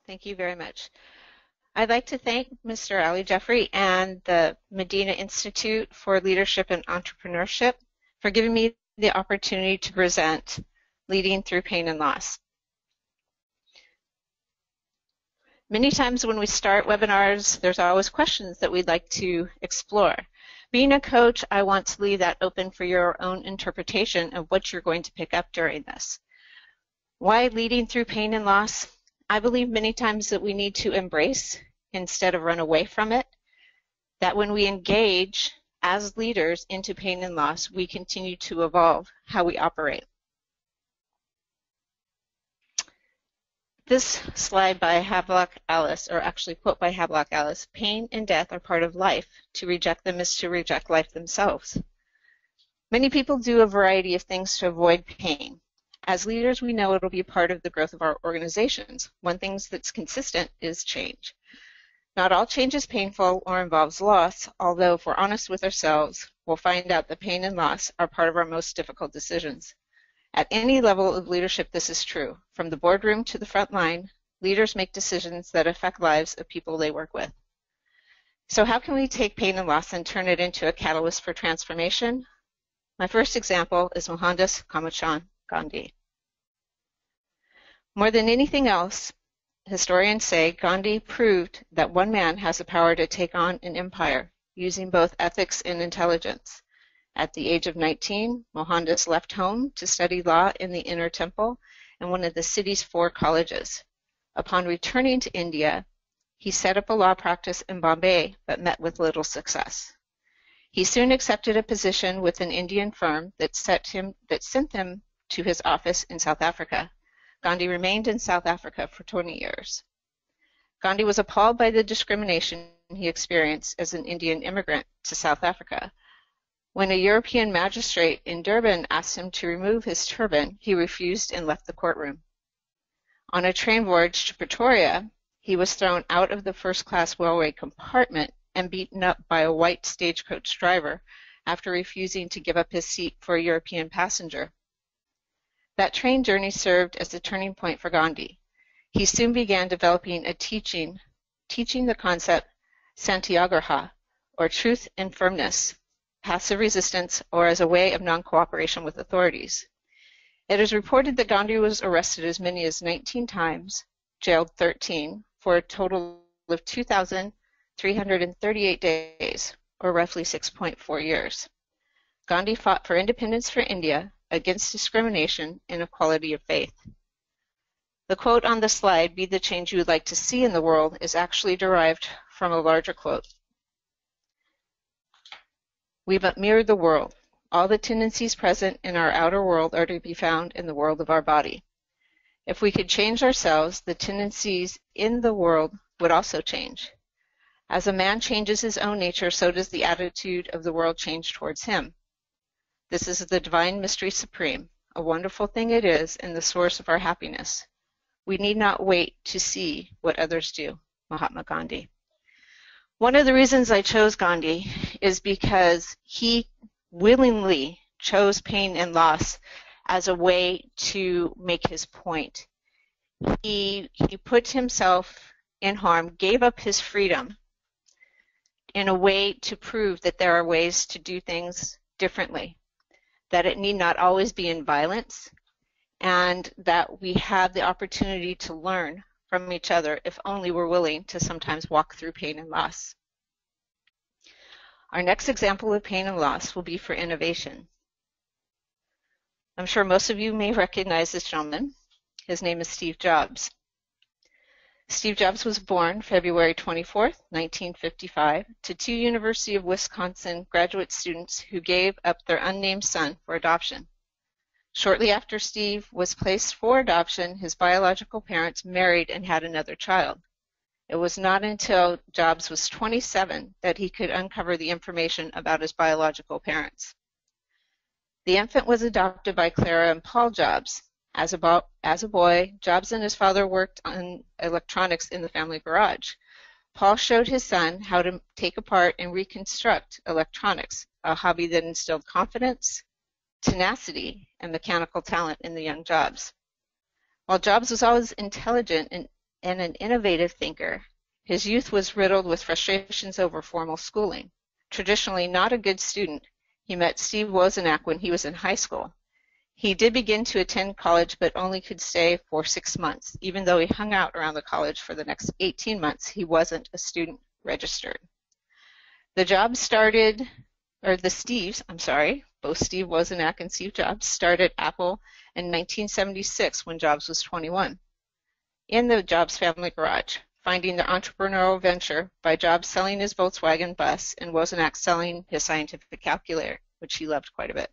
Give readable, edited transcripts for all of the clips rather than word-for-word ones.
Thank you very much. I'd like to thank Mr. Ali Jeffrey and the Madinah Institute for Leadership and Entrepreneurship for giving me the opportunity to present Leading Through Pain and Loss. Many times when we start webinars, there's always questions that we'd like to explore. Being a coach, I want to leave that open for your own interpretation of what you're going to pick up during this. Why leading through pain and loss? I believe many times that we need to embrace instead of run away from it, that when we engage as leaders into pain and loss, we continue to evolve how we operate. This slide by Havelock Ellis, or actually quote by Havelock Ellis, pain and death are part of life. To reject them is to reject life themselves. Many people do a variety of things to avoid pain. As leaders, we know it'll be part of the growth of our organizations. One thing that's consistent is change. Not all change is painful or involves loss, although if we're honest with ourselves, we'll find out that pain and loss are part of our most difficult decisions. At any level of leadership, this is true. From the boardroom to the front line, leaders make decisions that affect lives of people they work with. So how can we take pain and loss and turn it into a catalyst for transformation? My first example is Mohandas Karamchand Gandhi. More than anything else, historians say Gandhi proved that one man has the power to take on an empire using both ethics and intelligence. At the age of 19, Mohandas left home to study law in the Inner Temple and one of the city's 4 colleges. Upon returning to India, he set up a law practice in Bombay but met with little success. He soon accepted a position with an Indian firm that sent him to his office in South Africa. Gandhi remained in South Africa for 20 years. Gandhi was appalled by the discrimination he experienced as an Indian immigrant to South Africa. When a European magistrate in Durban asked him to remove his turban, he refused and left the courtroom. On a train voyage to Pretoria, he was thrown out of the first-class railway compartment and beaten up by a white stagecoach driver after refusing to give up his seat for a European passenger. That train journey served as a turning point for Gandhi. He soon began developing a teaching the concept Satyagraha, or truth and firmness, passive resistance, or as a way of non-cooperation with authorities. It is reported that Gandhi was arrested as many as 19 times, jailed 13, for a total of 2,338 days, or roughly 6.4 years. Gandhi fought for independence for India, against discrimination, and equality of faith. The quote on the slide, "Be the change you would like to see in the world," is actually derived from a larger quote. We but mirror the world. All the tendencies present in our outer world are to be found in the world of our body. If we could change ourselves, the tendencies in the world would also change. As a man changes his own nature, so does the attitude of the world change towards him. This is the divine mystery supreme. A wonderful thing it is, and the source of our happiness. We need not wait to see what others do. Mahatma Gandhi. One of the reasons I chose Gandhi is because he willingly chose pain and loss as a way to make his point. He put himself in harm, gave up his freedom in a way to prove that there are ways to do things differently, that it need not always be in violence, and that we have the opportunity to learn from each other if only we're willing to sometimes walk through pain and loss. Our next example of pain and loss will be for innovation. I'm sure most of you may recognize this gentleman. His name is Steve Jobs. Steve Jobs was born February 24th, 1955, to 2 University of Wisconsin graduate students who gave up their unnamed son for adoption. Shortly after Steve was placed for adoption, his biological parents married and had another child. It was not until Jobs was 27 that he could uncover the information about his biological parents. The infant was adopted by Clara and Paul Jobs. As a boy, Jobs and his father worked on electronics in the family garage. Paul showed his son how to take apart and reconstruct electronics, a hobby that instilled confidence, tenacity, and mechanical talent in the young Jobs. While Jobs was always intelligent and and an innovative thinker, his youth was riddled with frustrations over formal schooling. Traditionally not a good student, he met Steve Wozniak when he was in high school. He did begin to attend college, but only could stay for 6 months. Even though he hung out around the college for the next 18 months, he wasn't a student registered. The Steves, both Steve Wozniak and Steve Jobs started Apple in 1976 when Jobs was 21. In the Jobs family garage, finding the entrepreneurial venture by Jobs selling his Volkswagen bus and Wozniak selling his scientific calculator, which he loved quite a bit.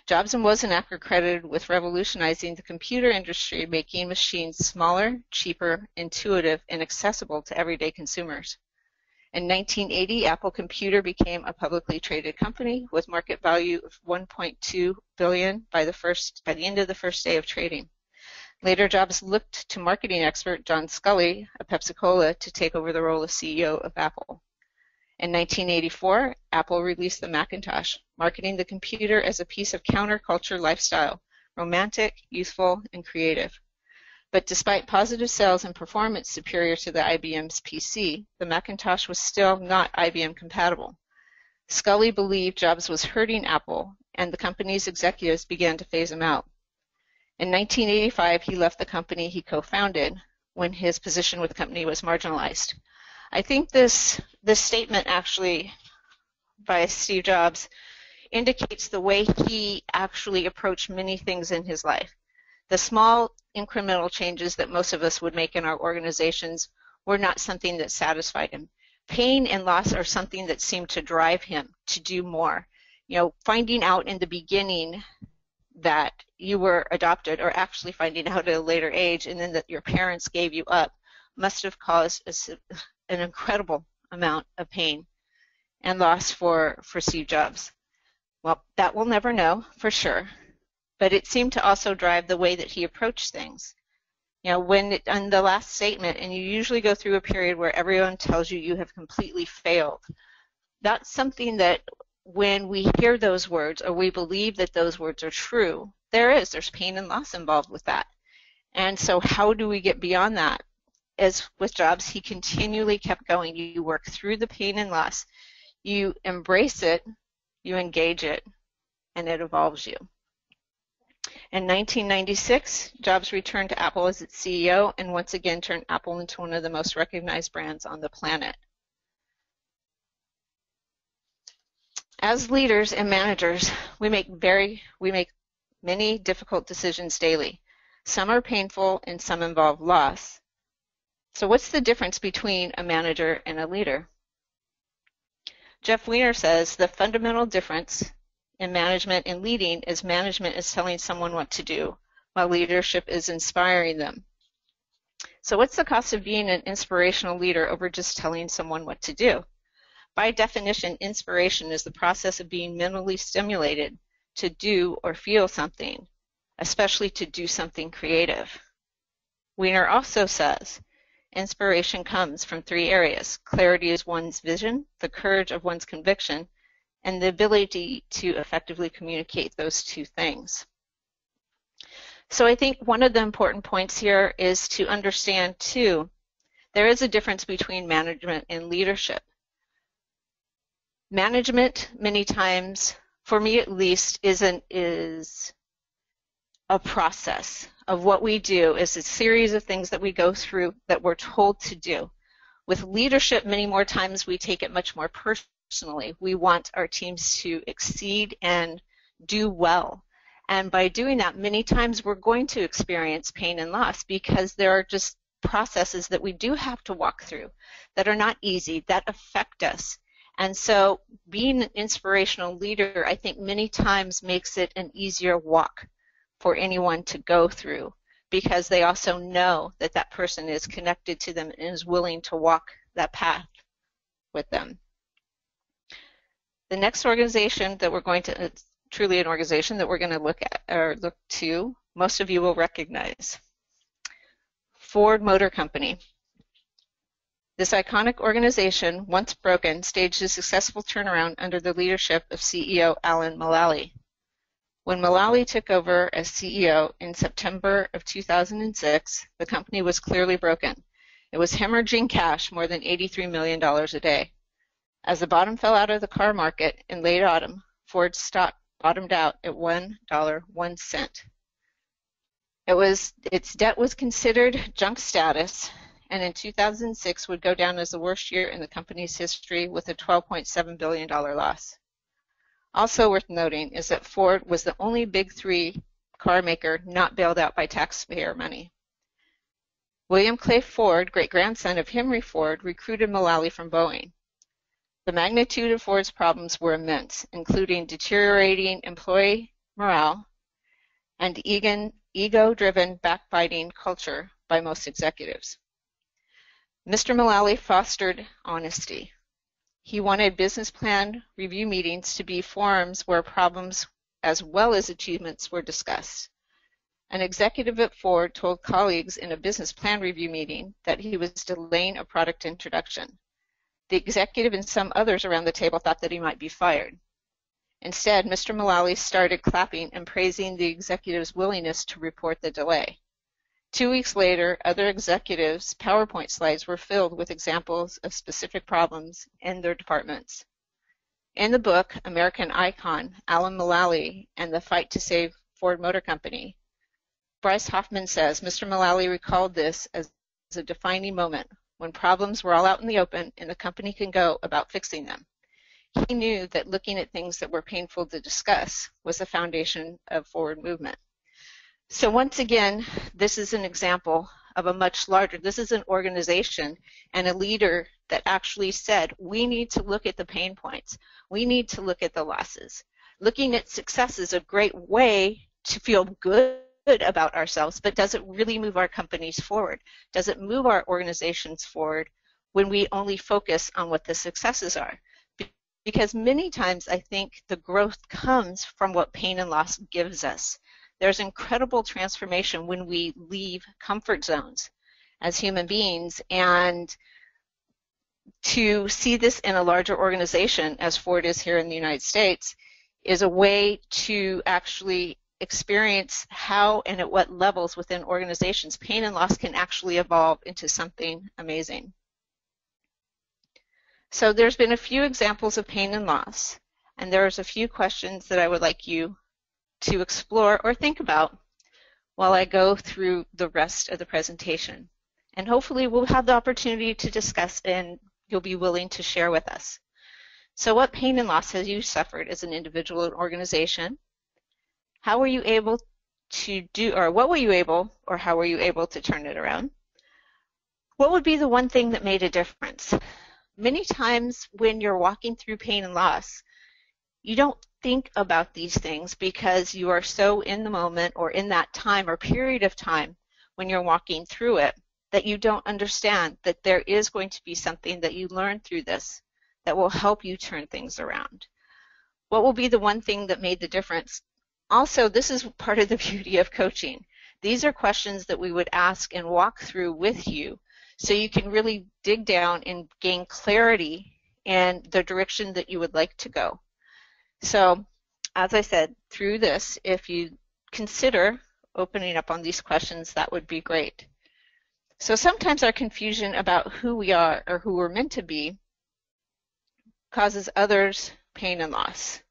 Jobs and Wozniak are credited with revolutionizing the computer industry, making machines smaller, cheaper, intuitive, and accessible to everyday consumers. In 1980, Apple Computer became a publicly traded company with market value of $1.2 billion by the end of the first day of trading. Later, Jobs looked to marketing expert John Sculley of Pepsi-Cola to take over the role of CEO of Apple. In 1984, Apple released the Macintosh, marketing the computer as a piece of counterculture lifestyle, romantic, youthful, and creative. But despite positive sales and performance superior to the IBM's PC, the Macintosh was still not IBM compatible. Sculley believed Jobs was hurting Apple, and the company's executives began to phase him out. In 1985, he left the company he co-founded when his position with the company was marginalized. I think this statement actually by Steve Jobs indicates the way he actually approached many things in his life. The small incremental changes that most of us would make in our organizations were not something that satisfied him. Pain and loss are something that seemed to drive him to do more. Finding out in the beginning that you were adopted, or actually finding out at a later age, and then that your parents gave you up, must have caused an incredible amount of pain and loss for Steve Jobs. Well, that we'll never know for sure, but it seemed to also drive the way that he approached things. On the last statement, and you usually go through a period where everyone tells you have completely failed, that's something that when we hear those words or we believe that those words are true, there's pain and loss involved with that. And so how do we get beyond that? As with Jobs, he continually kept going. You work through the pain and loss, you embrace it, you engage it, and it evolves you. In 1996, Jobs returned to Apple as its CEO and once again turned Apple into one of the most recognized brands on the planet. As leaders and managers, we make many difficult decisions daily. Some are painful and some involve loss. So what's the difference between a manager and a leader? Jeff Weiner says the fundamental difference in management and leading is management is telling someone what to do, while leadership is inspiring them. So what's the cost of being an inspirational leader over just telling someone what to do? By definition, inspiration is the process of being mentally stimulated to do or feel something, especially to do something creative. Weiner also says, inspiration comes from 3 areas. Clarity is one's vision, the courage of one's conviction, and the ability to effectively communicate those 2 things. So I think one of the important points here is to understand, too, there is a difference between management and leadership. Management, many times, for me at least, is a process of what we do, is a series of things that we go through that we're told to do. With leadership, many more times we take it much more personally. We want our teams to exceed and do well. And by doing that, many times we're going to experience pain and loss because there are just processes that we do have to walk through that are not easy, that affect us. And so being an inspirational leader, I think many times makes it an easier walk for anyone to go through because they also know that that person is connected to them and is willing to walk that path with them. The next organization that we're going to, it's truly an organization that we're going to look at or look to, most of you will recognize. Ford Motor Company. This iconic organization, once broken, staged a successful turnaround under the leadership of CEO Alan Mulally. When Mullally took over as CEO in September of 2006, the company was clearly broken. It was hemorrhaging cash more than $83 million a day. As the bottom fell out of the car market in late autumn, Ford's stock bottomed out at $1.01. Its debt was considered junk status, and in 2006 would go down as the worst year in the company's history with a $12.7 billion loss. Also worth noting is that Ford was the only big three car maker not bailed out by taxpayer money. William Clay Ford, great-grandson of Henry Ford, recruited Mullally from Boeing. The magnitude of Ford's problems were immense, including deteriorating employee morale and ego-driven backbiting culture by most executives. Mr. Mullally fostered honesty. He wanted business plan review meetings to be forums where problems as well as achievements were discussed. An executive at Ford told colleagues in a business plan review meeting that he was delaying a product introduction. The executive and some others around the table thought that he might be fired. Instead, Mr. Mullally started clapping and praising the executive's willingness to report the delay. 2 weeks later, other executives' PowerPoint slides were filled with examples of specific problems in their departments. In the book, American Icon, Alan Mullally and the Fight to Save Ford Motor Company, Bryce Hoffman says Mr. Mullally recalled this as a defining moment when problems were all out in the open and the company can go about fixing them. He knew that looking at things that were painful to discuss was the foundation of forward movement. So once again, this is an example of a much larger, this is an organization and a leader that actually said, we need to look at the pain points. We need to look at the losses. Looking at success is a great way to feel good about ourselves, but does it really move our companies forward? Does it move our organizations forward when we only focus on what the successes are? Because many times I think the growth comes from what pain and loss gives us. There's incredible transformation when we leave comfort zones as human beings, and to see this in a larger organization, as Ford is here in the United States, is a way to actually experience how and at what levels within organizations pain and loss can actually evolve into something amazing. So there's been a few examples of pain and loss, and there's a few questions that I would like you to explore or think about while I go through the rest of the presentation. And hopefully we'll have the opportunity to discuss and you'll be willing to share with us. So what pain and loss have you suffered as an individual or organization? How were you able to do, or what were you able, or how were you able to turn it around? What would be the one thing that made a difference? Many times when you're walking through pain and loss, you don't think about these things because you are so in the moment or in that time or period of time when you're walking through it that you don't understand that there is going to be something that you learn through this that will help you turn things around. What will be the one thing that made the difference? Also, this is part of the beauty of coaching. These are questions that we would ask and walk through with you so you can really dig down and gain clarity in the direction that you would like to go. So, as I said, through this, if you consider opening up on these questions, that would be great. So sometimes our confusion about who we are or who we're meant to be causes others pain and loss.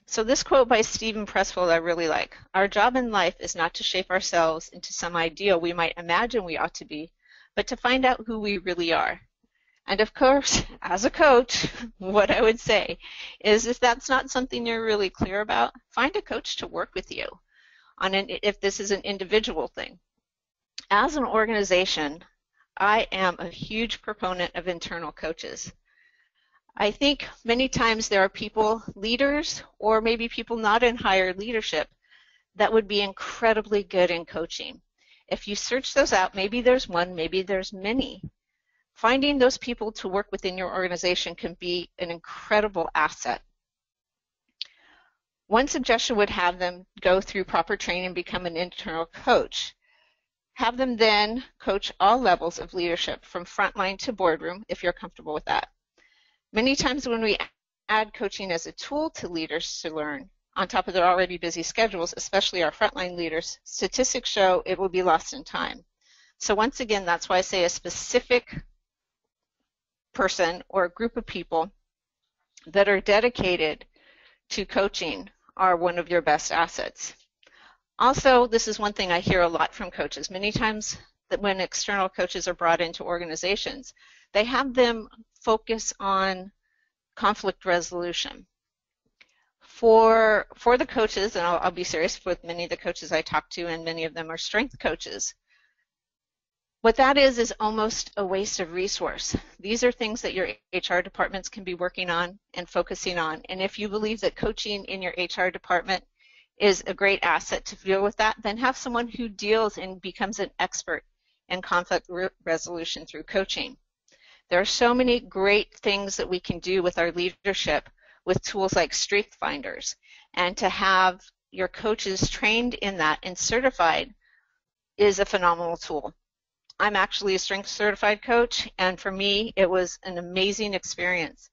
So this quote by Stephen Pressfield I really like. Our job in life is not to shape ourselves into some ideal we might imagine we ought to be, but to find out who we really are. And of course, as a coach, what I would say is if that's not something you're really clear about, find a coach to work with you on if this is an individual thing. As an organization, I am a huge proponent of internal coaches. I think many times there are people, leaders, or maybe people not in higher leadership that would be incredibly good in coaching. If you search those out, maybe there's one, maybe there's many. Finding those people to work within your organization can be an incredible asset. One suggestion would have them go through proper training and become an internal coach. Have them then coach all levels of leadership from frontline to boardroom if you're comfortable with that. Many times when we add coaching as a tool to leaders to learn, on top of their already busy schedules, especially our frontline leaders, statistics show it will be lost in time. So once again, that's why I say a specific person or a group of people that are dedicated to coaching are one of your best assets. Also, this is one thing I hear a lot from coaches. Many times that when external coaches are brought into organizations, they have them focus on conflict resolution. For the coaches, and I'll be serious with many of the coaches I talk to, and many of them are strength coaches, what that is almost a waste of resource. These are things that your HR departments can be working on and focusing on. And if you believe that coaching in your HR department is a great asset to deal with that, then have someone who deals and becomes an expert in conflict resolution through coaching. There are so many great things that we can do with our leadership with tools like Strength Finders, and to have your coaches trained in that and certified is a phenomenal tool. I'm actually a strength certified coach, and for me it was an amazing experience.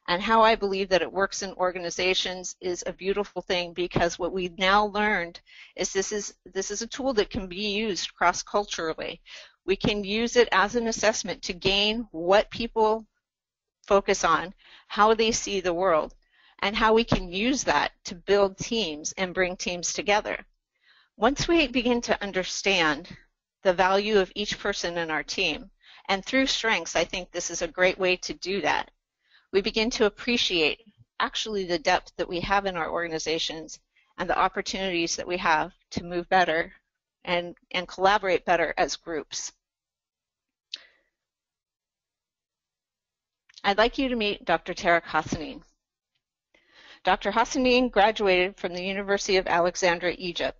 And how I believe that it works in organizations is a beautiful thing, because what we've now learned is this is a tool that can be used cross-culturally. We can use it as an assessment to gain what people focus on, how they see the world, and how we can use that to build teams and bring teams together. Once we begin to understand the value of each person in our team, and through strengths, I think this is a great way to do that, we begin to appreciate actually the depth that we have in our organizations and the opportunities that we have to move better and collaborate better as groups. I'd like you to meet Dr. Tarek Hassanein. Dr. Hassanein graduated from the University of Alexandria, Egypt,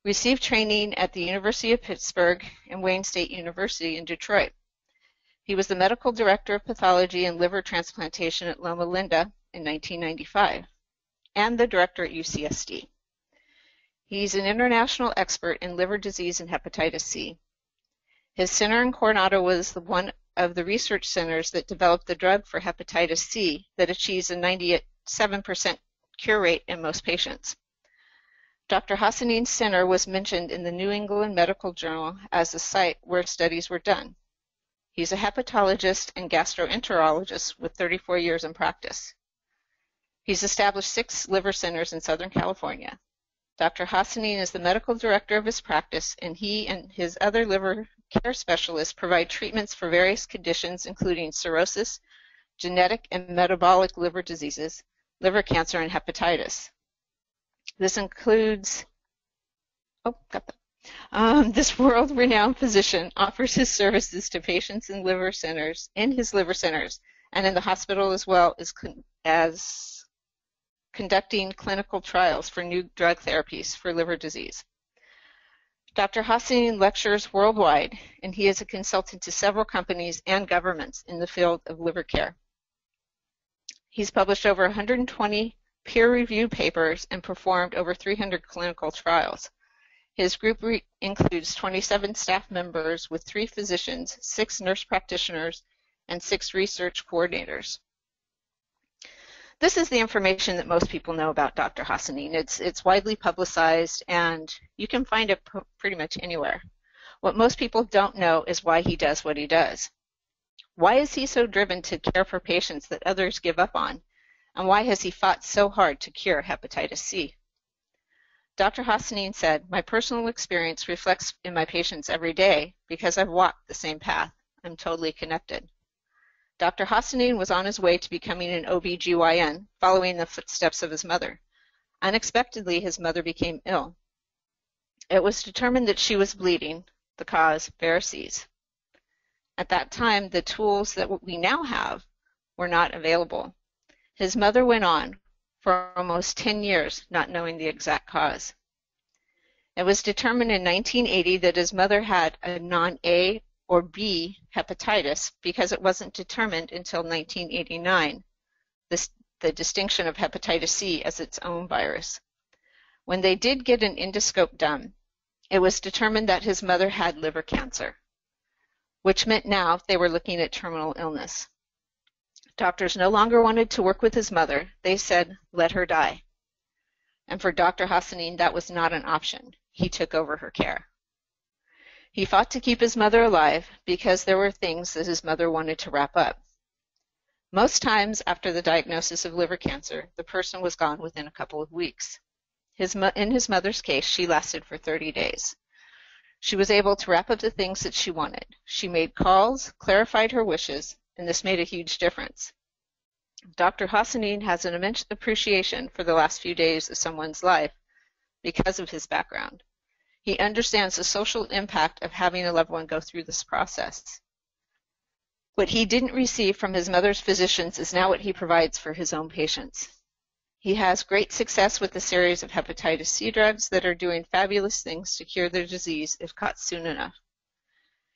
received training at the University of Pittsburgh and Wayne State University in Detroit. He was the medical director of pathology and liver transplantation at Loma Linda in 1995, and the director at UCSD. He's an international expert in liver disease and hepatitis C. His center in Coronado was one of the research centers that developed the drug for hepatitis C that achieves a 97% cure rate in most patients. Dr. Hassanein's center was mentioned in the New England Medical Journal as the site where studies were done. He's a hepatologist and gastroenterologist with 34 years in practice. He's established 6 liver centers in Southern California. Dr. Hassanein is the medical director of his practice, and he and his other liver care specialists provide treatments for various conditions, including cirrhosis, genetic and metabolic liver diseases, liver cancer, and hepatitis. This includes, this world-renowned physician offers his services to patients in his liver centers, and in the hospital as well as conducting clinical trials for new drug therapies for liver disease. Dr. Hassanein lectures worldwide, and he is a consultant to several companies and governments in the field of liver care. He's published over 120 peer-reviewed papers and performed over 300 clinical trials. His group includes 27 staff members with 3 physicians, 6 nurse practitioners, and 6 research coordinators. This is the information that most people know about Dr. Hassanein. It's widely publicized, and you can find it pretty much anywhere. What most people don't know is why he does what he does. Why is he so driven to care for patients that others give up on? And why has he fought so hard to cure hepatitis C? Dr. Hassanein said, "My personal experience reflects in my patients every day because I've walked the same path. I'm totally connected." Dr. Hassanein was on his way to becoming an OB/GYN, following the footsteps of his mother. Unexpectedly, his mother became ill. It was determined that she was bleeding, the cause, varices. At that time, the tools that we now have were not available. His mother went on for almost 10 years not knowing the exact cause. It was determined in 1980 that his mother had a non-A or B hepatitis because it wasn't determined until 1989, the distinction of hepatitis C as its own virus. When they did get an endoscope done, it was determined that his mother had liver cancer, which meant now they were looking at terminal illness. Doctors no longer wanted to work with his mother. They said, "Let her die." And for Dr. Hassanin, that was not an option. He took over her care. He fought to keep his mother alive because there were things that his mother wanted to wrap up. Most times after the diagnosis of liver cancer, the person was gone within a couple of weeks. In his mother's case, she lasted for 30 days. She was able to wrap up the things that she wanted. She made calls, clarified her wishes, and this made a huge difference. Dr. Hassanin has an immense appreciation for the last few days of someone's life because of his background. He understands the social impact of having a loved one go through this process. What he didn't receive from his mother's physicians is now what he provides for his own patients. He has great success with a series of hepatitis C drugs that are doing fabulous things to cure their disease if caught soon enough.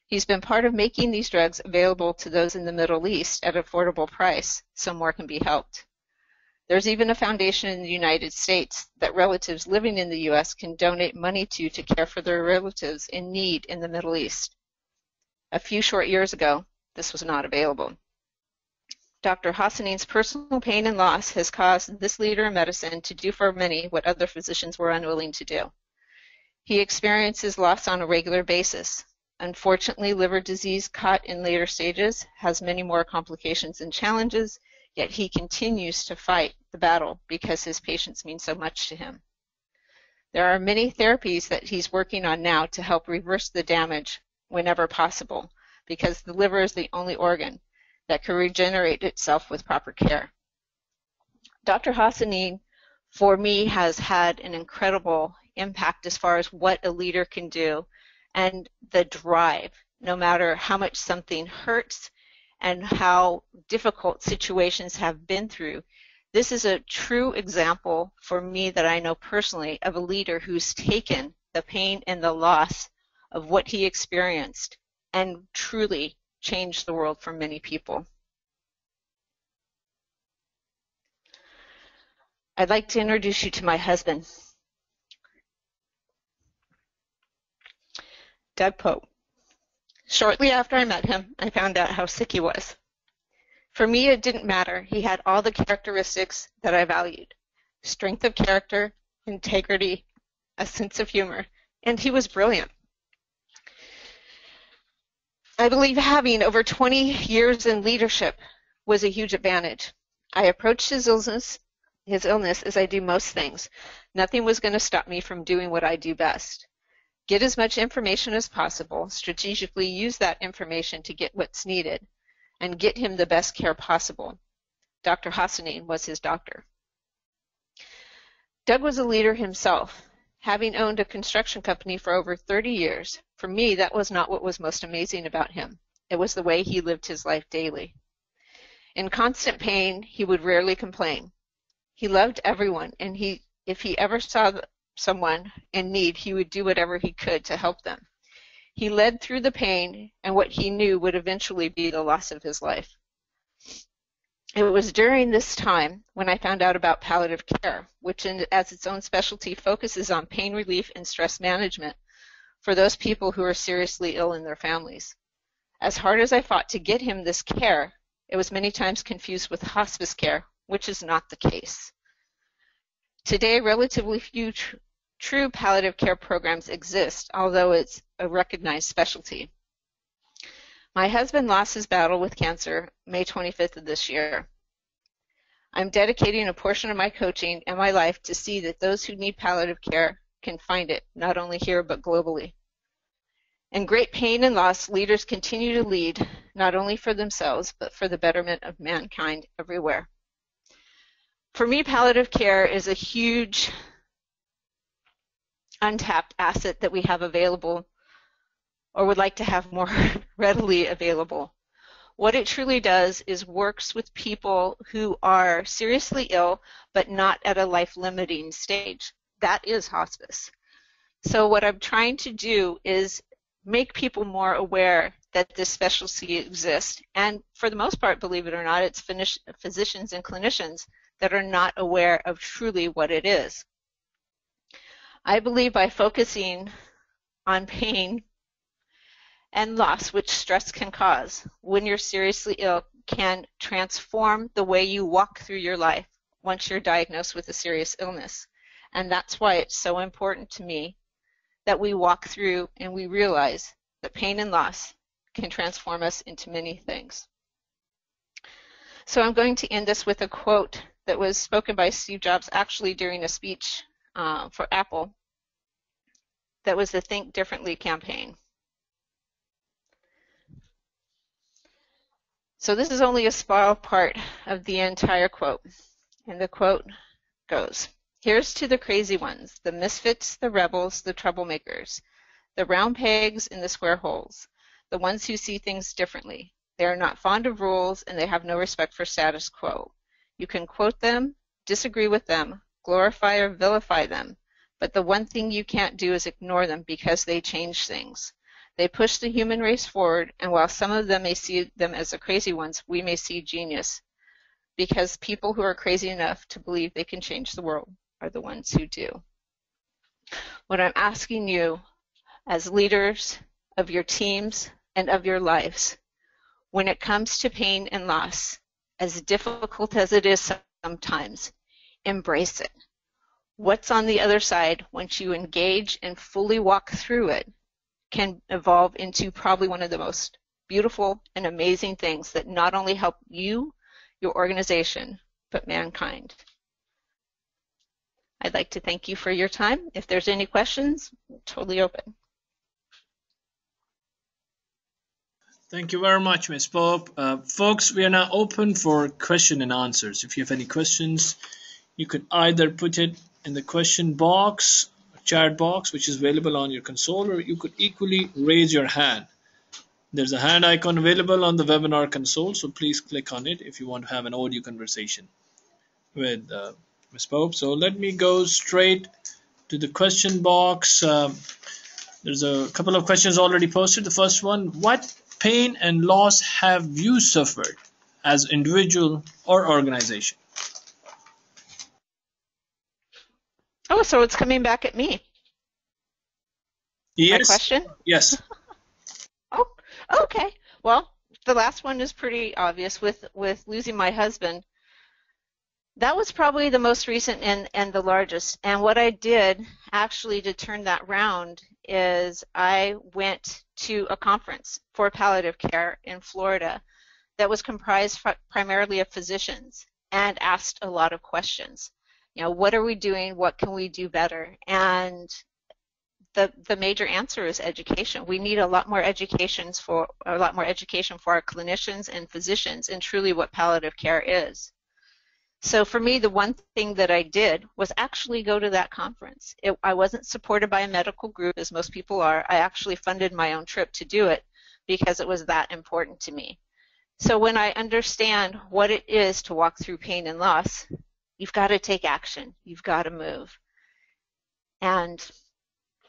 He's been part of making these drugs available to those in the Middle East at an affordable price so more can be helped. There's even a foundation in the United States that relatives living in the U.S. can donate money to care for their relatives in need in the Middle East. A few short years ago, this was not available. Dr. Hassanin's personal pain and loss has caused this leader in medicine to do for many what other physicians were unwilling to do. He experiences loss on a regular basis. Unfortunately, liver disease caught in later stages has many more complications and challenges, yet he continues to fight the battle because his patients mean so much to him. There are many therapies that he's working on now to help reverse the damage whenever possible, because the liver is the only organ that can regenerate itself with proper care. Dr. Hassanin, for me, has had an incredible impact as far as what a leader can do and the drive, no matter how much something hurts and how difficult situations have been through. This is a true example for me that I know personally of a leader who's taken the pain and the loss of what he experienced and truly changed the world for many people. I'd like to introduce you to my husband, Doug Poppe. Shortly after I met him, I found out how sick he was. For me, it didn't matter. He had all the characteristics that I valued: strength of character, integrity, a sense of humor, and he was brilliant. I believe having over 20 years in leadership was a huge advantage. I approached his illness as I do most things. Nothing was going to stop me from doing what I do best. Get as much information as possible, strategically use that information to get what's needed, and get him the best care possible. Dr. Hassanin was his doctor. Doug was a leader himself. Having owned a construction company for over 30 years, for me, that was not what was most amazing about him. It was the way he lived his life daily. In constant pain, he would rarely complain. He loved everyone, and if he ever saw someone in need, he would do whatever he could to help them. He led through the pain and what he knew would eventually be the loss of his life. It was during this time when I found out about palliative care, which as its own specialty focuses on pain relief and stress management for those people who are seriously ill in their families. As hard as I fought to get him this care, it was many times confused with hospice care, which is not the case. Today, relatively few true palliative care programs exist, although it's a recognized specialty. My husband lost his battle with cancer May 25th of this year. I'm dedicating a portion of my coaching and my life to see that those who need palliative care can find it, not only here but globally. In great pain and loss, leaders continue to lead, not only for themselves, but for the betterment of mankind everywhere. For me, palliative care is a huge untapped asset that we have available or would like to have more readily available. What it truly does is works with people who are seriously ill but not at a life-limiting stage. That is hospice. So what I'm trying to do is make people more aware that this specialty exists. And for the most part, believe it or not, it's physicians and clinicians that are not aware of truly what it is. I believe by focusing on pain and loss, which stress can cause when you're seriously ill, can transform the way you walk through your life once you're diagnosed with a serious illness. And that's why it's so important to me that we walk through and we realize that pain and loss can transform us into many things. So I'm going to end this with a quote that was spoken by Steve Jobs actually during a speech for Apple that was the Think Differently campaign. So this is only a small part of the entire quote. And the quote goes, "Here's to the crazy ones, the misfits, the rebels, the troublemakers, the round pegs in the square holes, the ones who see things differently. They are not fond of rules and they have no respect for status quo. You can quote them, disagree with them, glorify or vilify them, but the one thing you can't do is ignore them because they change things. They push the human race forward, and while some of them may see them as the crazy ones, we may see genius, because people who are crazy enough to believe they can change the world are the ones who do." What I'm asking you as leaders of your teams and of your lives, when it comes to pain and loss, as difficult as it is sometimes, embrace it. What's on the other side, once you engage and fully walk through it, can evolve into probably one of the most beautiful and amazing things that not only help you, your organization, but mankind. I'd like to thank you for your time. If there's any questions, I'm totally open. Thank you very much, Ms. Pope. Folks, we are now open for question and answers. If you have any questions, you could either put it in the question box, chat box, which is available on your console, or you could equally raise your hand. There's a hand icon available on the webinar console, so please click on it if you want to have an audio conversation with Ms. Pope. So let me go straight to the question box. There's a couple of questions already posted. The first one, what pain and loss have you suffered as individual or organization? Oh, so it's coming back at me. Yes. My question? Yes. Oh, okay. Well, the last one is pretty obvious with losing my husband. That was probably the most recent and the largest. And what I did actually to turn that round is I went to a conference for palliative care in Florida that was comprised primarily of physicians and asked a lot of questions. You know, what are we doing? What can we do better? And the major answer is education. We need a lot more education for our clinicians and physicians in truly what palliative care is. So for me, the one thing that I did was actually go to that conference. I wasn't supported by a medical group, as most people are. I actually funded my own trip to do it because it was that important to me. So when I understand what it is to walk through pain and loss, you've got to take action. You've got to move. And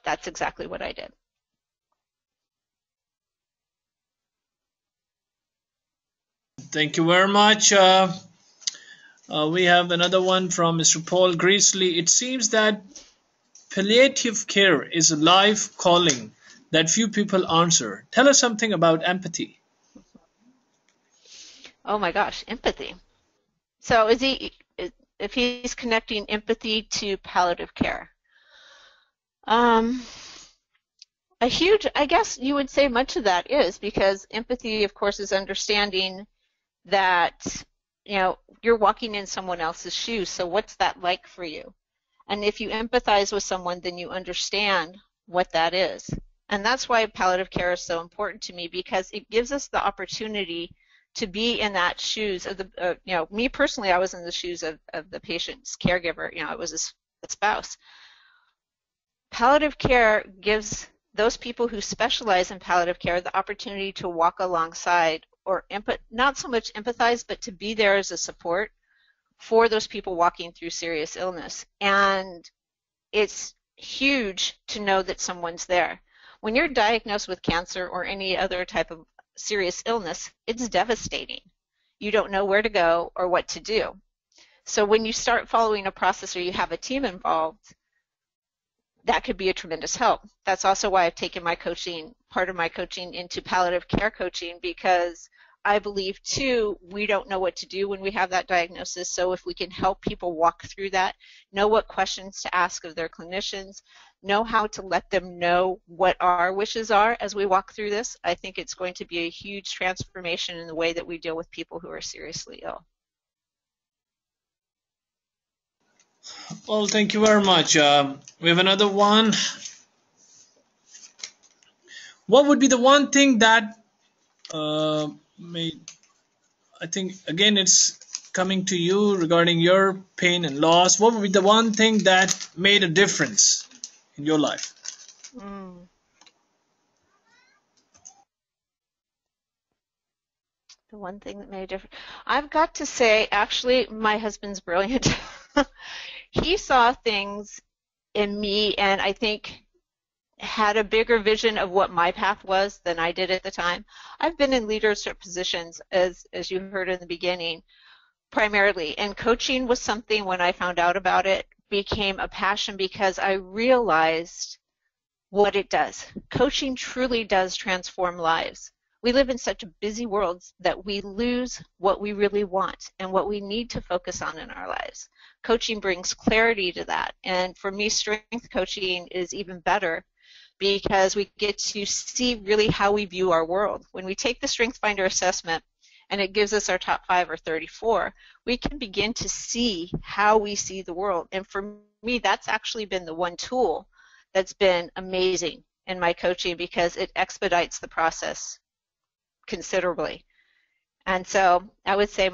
that's exactly what I did. Thank you very much. We have another one from Mr. Paul Greasley. It seems that palliative care is a life calling that few people answer. Tell us something about empathy. Oh my gosh, empathy. So if he's connecting empathy to palliative care? I guess you would say much of that is, because empathy, of course, is understanding that, you know, you're walking in someone else's shoes. So what's that like for you? And if you empathize with someone, then you understand what that is. And that's why palliative care is so important to me, because it gives us the opportunity to be in that shoes of the, you know, me personally, I was in the shoes of the patient's caregiver. You know, it was a spouse. Palliative care gives those people who specialize in palliative care the opportunity to walk alongside, or not so much empathize, but to be there as a support for those people walking through serious illness. And it's huge to know that someone's there. When you're diagnosed with cancer or any other type of serious illness, it's devastating. You don't know where to go or what to do. So when you start following a process or you have a team involved, that could be a tremendous help. That's also why I've taken my coaching, part of my coaching, into palliative care coaching, because I believe, too, we don't know what to do when we have that diagnosis. So if we can help people walk through that, know what questions to ask of their clinicians, know how to let them know what our wishes are as we walk through this, I think it's going to be a huge transformation in the way that we deal with people who are seriously ill. Well, thank you very much. We have another one. What would be the one thing that made, I think, again, it's coming to you regarding your pain and loss. What would be the one thing that made a difference in your life? Mm. The one thing that made a difference. I've got to say, actually, my husband's brilliant. He saw things in me, and I think had a bigger vision of what my path was than I did at the time. I've been in leadership positions, as you heard in the beginning, primarily, and coaching was something, when I found out about it, became a passion because I realized what it does. Coaching truly does transform lives. We live in such a busy world that we lose what we really want and what we need to focus on in our lives. Coaching brings clarity to that, and for me, strength coaching is even better because we get to see really how we view our world. When we take the Strength Finder assessment and it gives us our top 5 or 34, we can begin to see how we see the world. And for me, that's actually been the one tool that's been amazing in my coaching because it expedites the process considerably. And so I would say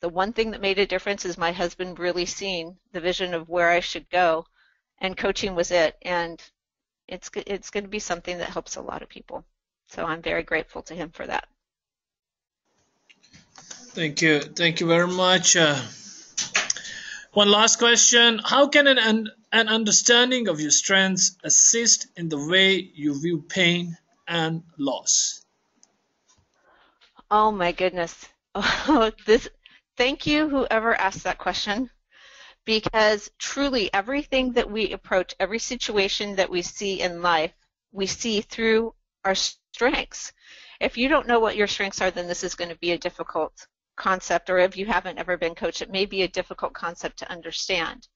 the one thing that made a difference is my husband really seeing the vision of where I should go, and coaching was it. And it's going to be something that helps a lot of people. So I'm very grateful to him for that. Thank you. Thank you very much. One last question. How can an understanding of your strengths assist in the way you view pain and loss? Oh my goodness. Oh, thank you, whoever asked that question, because truly everything that we approach, every situation that we see in life, we see through our strengths. If you don't know what your strengths are, then this is going to be a difficult concept, or if you haven't ever been coached, it may be a difficult concept to understand.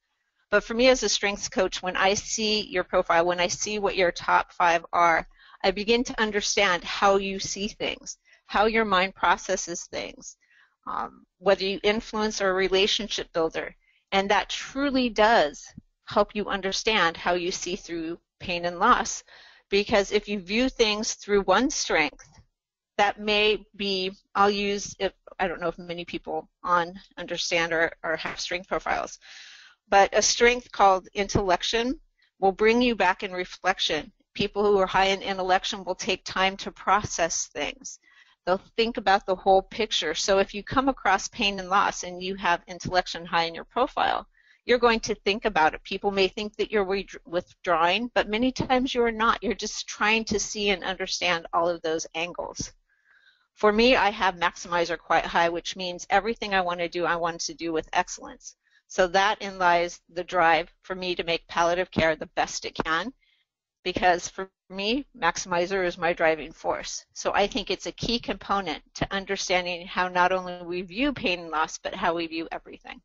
But for me as a strengths coach, when I see your profile, when I see what your top 5 are, I begin to understand how you see things, how your mind processes things, whether you influence or a relationship builder. And that truly does help you understand how you see through pain and loss. Because if you view things through one strength, that may be, I don't know if many people understand or have strength profiles, but a strength called intellection will bring you back in reflection. People who are high in intellection will take time to process things. They'll think about the whole picture. So if you come across pain and loss and you have intellection high in your profile, you're going to think about it. People may think that you're withdrawing, but many times you're not. You're just trying to see and understand all of those angles. For me, I have maximizer quite high, which means everything I want to do with excellence. So that in lies the drive for me to make palliative care the best it can, because for me, maximizer is my driving force. So I think it's a key component to understanding how not only we view pain and loss, but how we view everything.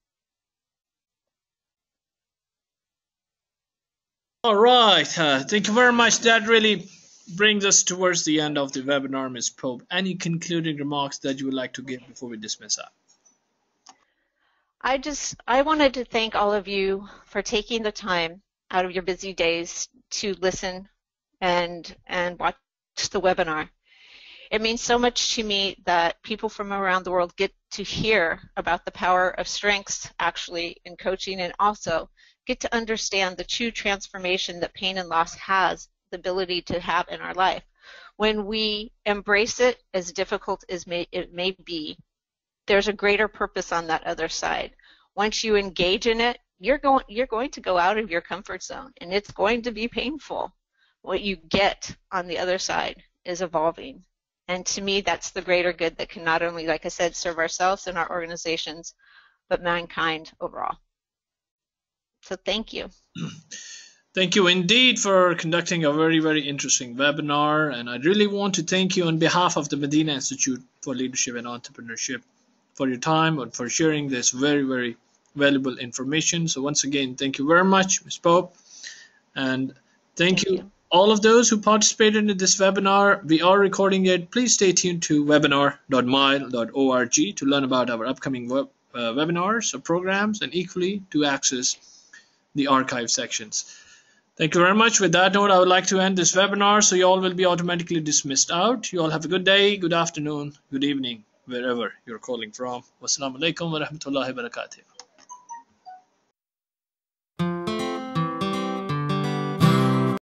All right. Thank you very much. That really brings us towards the end of the webinar, Ms. Pope. Any concluding remarks that you would like to give before we dismiss out? I wanted to thank all of you for taking the time out of your busy days to listen and watch the webinar. It means so much to me that people from around the world get to hear about the power of strengths actually in coaching, and also get to understand the true transformation that pain and loss has the ability to have in our life. When we embrace it, as difficult as it may be, there's a greater purpose on that other side. Once you engage in it, you're going to go out of your comfort zone, and it's going to be painful. What you get on the other side is evolving. And to me, that's the greater good that can not only, like I said, serve ourselves and our organizations, but mankind overall. So thank you. Thank you indeed for conducting a very, very interesting webinar. And I really want to thank you on behalf of the Madinah Institute for Leadership and Entrepreneurship for your time and for sharing this very, very valuable information. So once again, thank you very much, Ms. Pope. And thank you all of those who participated in this webinar. We are recording it. Please stay tuned to webinar.mile.org to learn about our upcoming webinars or programs, and equally to access the archive sections. Thank you very much. With that note, I would like to end this webinar, so you all will be automatically dismissed out. You all have a good day, good afternoon, good evening, wherever you're calling from. Wassalamu alaikum wa rahmatullahi wa barakatuh.